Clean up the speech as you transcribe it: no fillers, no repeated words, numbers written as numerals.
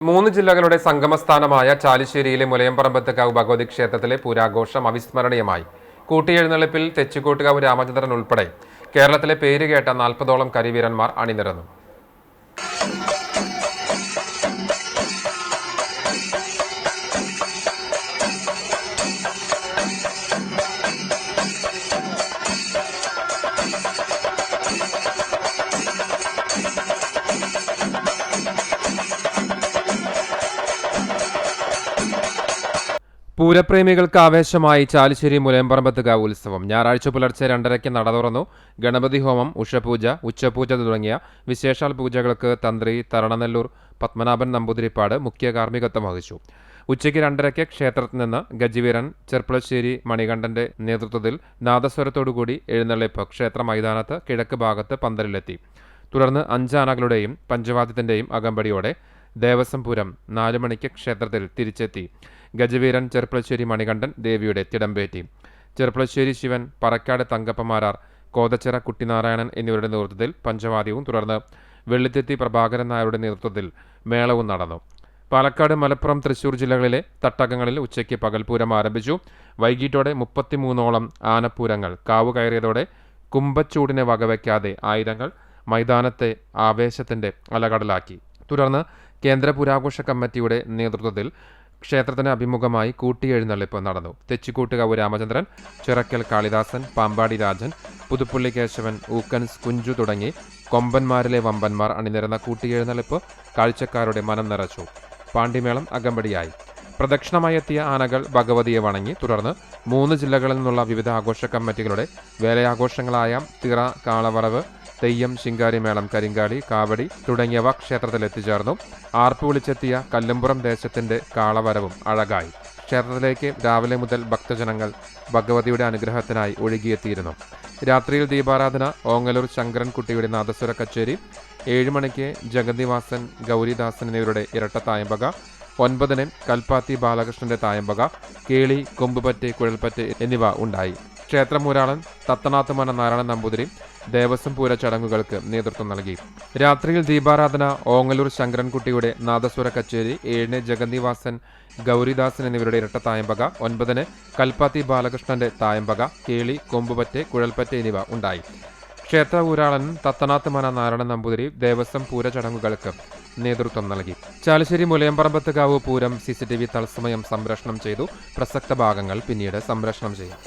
മൂന്ന് ജില്ലകളുടെ സംഗമസ്ഥാനമായ ചാലിശ്ശേരിയിലെ മുലയംപറമ്പത്തുകാവ് ഭഗവതി ക്ഷേത്രത്തിലെ പൂരാഘോഷം അവിസ്മരണീയമായി. കൂട്ടിയെഴുന്നള്ളിപ്പിൽ തെച്ചിക്കോട്ടുകാവ് രാമചന്ദ്രൻ ഉൾപ്പെടെ കേരളത്തിലെ പേരുകേട്ട 40ഓളം കരിവീരന്മാർ അണിനിരന്നു. പൂരപ്രേമികൾക്ക് ആവേശമായി ചാലിശ്ശേരി മുലയംപറമ്പത്തുകാവ് ഉത്സവം. ഞായറാഴ്ച പുലർച്ചെ 2:30 നട തുറന്നു. ഗണപതി ഹോമം, ഉഷപൂജ, ഉച്ചപൂജ തുടങ്ങിയ വിശേഷാൽ പൂജകൾക്ക് തന്ത്രി തരണനെല്ലൂർ പത്മനാഭൻ നമ്പൂതിരിപ്പാട് മുഖ്യ കാർമ്മികത്വം വഹിച്ചു. ഉച്ചയ്ക്ക് 2:30 ക്ഷേത്രത്തിൽ നിന്ന് ഗജവീരൻ ചെർപ്പളശ്ശേരി മണികണ്ഠന്റെ നേതൃത്വത്തിൽ നാദസ്വരത്തോടുകൂടി എഴുന്നള്ളിപ്പ് ക്ഷേത്ര മൈതാനത്ത് കിഴക്ക് ഭാഗത്ത് പന്തലിലെത്തി. തുടർന്ന് 5 ആനകളുടെയും പഞ്ചവാദ്യത്തിന്റെയും അകമ്പടിയോടെ ദേവസ്വം പൂരം 4 മണിക്ക് ക്ഷേത്രത്തിൽ തിരിച്ചെത്തി. ഗജവീരൻ ചെർപ്പളശ്ശേരി മണികണ്ഠൻ ദേവിയുടെ തിടമ്പേറ്റി. ചെർപ്പളശ്ശേരി ശിവൻ, പറക്കാട് തങ്കപ്പമാരാർ, കോതച്ചിറ കുട്ടിനാരായണൻ എന്നിവരുടെ നേതൃത്വത്തിൽ പഞ്ചവാദ്യവും തുടർന്ന് വെള്ളിത്തെത്തി പ്രഭാകരൻ നായരുടെ നേതൃത്വത്തിൽ മേളവും നടന്നു. പാലക്കാട്, മലപ്പുറം, തൃശൂർ ജില്ലകളിലെ തട്ടകങ്ങളിൽ ഉച്ചയ്ക്ക് പകൽപൂരം ആരംഭിച്ചു. വൈകിട്ടോടെ 33ഓളം ആനപ്പൂരങ്ങൾ കാവു കയറിയതോടെ കുംഭച്ചൂടിനെ വകവയ്ക്കാതെ ആയിരങ്ങൾ മൈതാനത്തെ ആവേശത്തിന്റെ അലകടലാക്കി. തുടർന്ന് കേന്ദ്ര പുരാഘോഷ കമ്മിറ്റിയുടെ നേതൃത്വത്തിൽ ക്ഷേത്രത്തിന് അഭിമുഖമായി കൂട്ടിയെഴുന്നള്ളിപ്പ് നടന്നു. തെച്ചിക്കോട്ടുകാവ് രാമചന്ദ്രൻ, ചിറക്കൽ കാളിദാസൻ, പാമ്പാടി രാജൻ, പുതുപ്പള്ളി കേശവൻ, ഊക്കൻസ് കുഞ്ചു തുടങ്ങി കൊമ്പന്മാരിലെ വമ്പന്മാർ അണിനിരന്ന കൂട്ടിയെഴുന്നള്ളിപ്പ് കാഴ്ചക്കാരുടെ മനം നിറച്ചു. പാണ്ടിമേളം അകമ്പടിയായി. പ്രദക്ഷിണമായി എത്തിയ ആനകൾ ഭഗവതിയെ വണങ്ങി. തുടർന്ന് 3 ജില്ലകളിൽ നിന്നുള്ള വിവിധ ആഘോഷ കമ്മിറ്റികളുടെ വേലയാഘോഷങ്ങളായ തിറ, കാളവറവ്, തെയ്യം, ശിങ്കാരിമേളം, കരിങ്കാളി, കാവടി തുടങ്ങിയവ ക്ഷേത്രത്തിൽ എത്തിച്ചേർന്നു. ആർപ്പ് വിളിച്ചെത്തിയ കല്ലുംപുറം ദേശത്തിന്റെ കാളവരവും അഴകായി. ക്ഷേത്രത്തിലേക്ക് രാവിലെ മുതൽ ഭക്തജനങ്ങൾ ഭഗവതിയുടെ അനുഗ്രഹത്തിനായി ഒഴുകിയെത്തിയിരുന്നു. രാത്രിയിൽ ദീപാരാധന. ഓങ്ങല്ലൂർ ശങ്കരൻകുട്ടിയുടെ നാദസ്വര കച്ചേരി. 7 മണിക്ക് ജഗന്നിവാസൻ, ഗൗരിദാസൻ എന്നിവരുടെ ഇരട്ട തായമ്പക. 9 കൽപ്പാത്തി ബാലകൃഷ്ണന്റെ തായമ്പക, കേളി, കൊമ്പുപറ്റ്, കുഴൽപ്പറ്റ് എന്നിവ ഉണ്ടായി. ക്ഷേത്രമൂരാളൻ തത്തനാത്തുമന നാരായണൻ നമ്പൂതിരി ദേവസ്വം പൂര ചടങ്ങുകൾക്ക് നേതൃത്വം നൽകി. രാത്രിയിൽ ദീപാരാധന. ഓങ്ങല്ലൂർ ശങ്കരൻകുട്ടിയുടെ നാദസ്വര കച്ചേരി. 7 ജഗന്നിവാസൻ, ഗൗരിദാസൻ എന്നിവരുടെ ഇരട്ട തായമ്പക. 9 കൽപ്പാത്തി ബാലകൃഷ്ണന്റെ തായമ്പക, കേളി, കൊമ്പുപറ്റ്, കുഴൽപ്പറ്റ് എന്നിവ ഉണ്ടായി. ക്ഷേത്ര ഊരാളൻ തത്തനാത്തുമന നാരായണൻ നമ്പൂതിരി ദേവസ്വം പൂര ചടങ്ങുകൾക്ക് നേതൃത്വം നൽകി. ചാലിശ്ശേരി മുലയംപറമ്പത്തുകാവ് പൂരം CCTV തത്സമയം സംപ്രേഷണം ചെയ്തു. പ്രസക്ത ഭാഗങ്ങൾ പിന്നീട് സംപ്രേഷണം ചെയ്യും.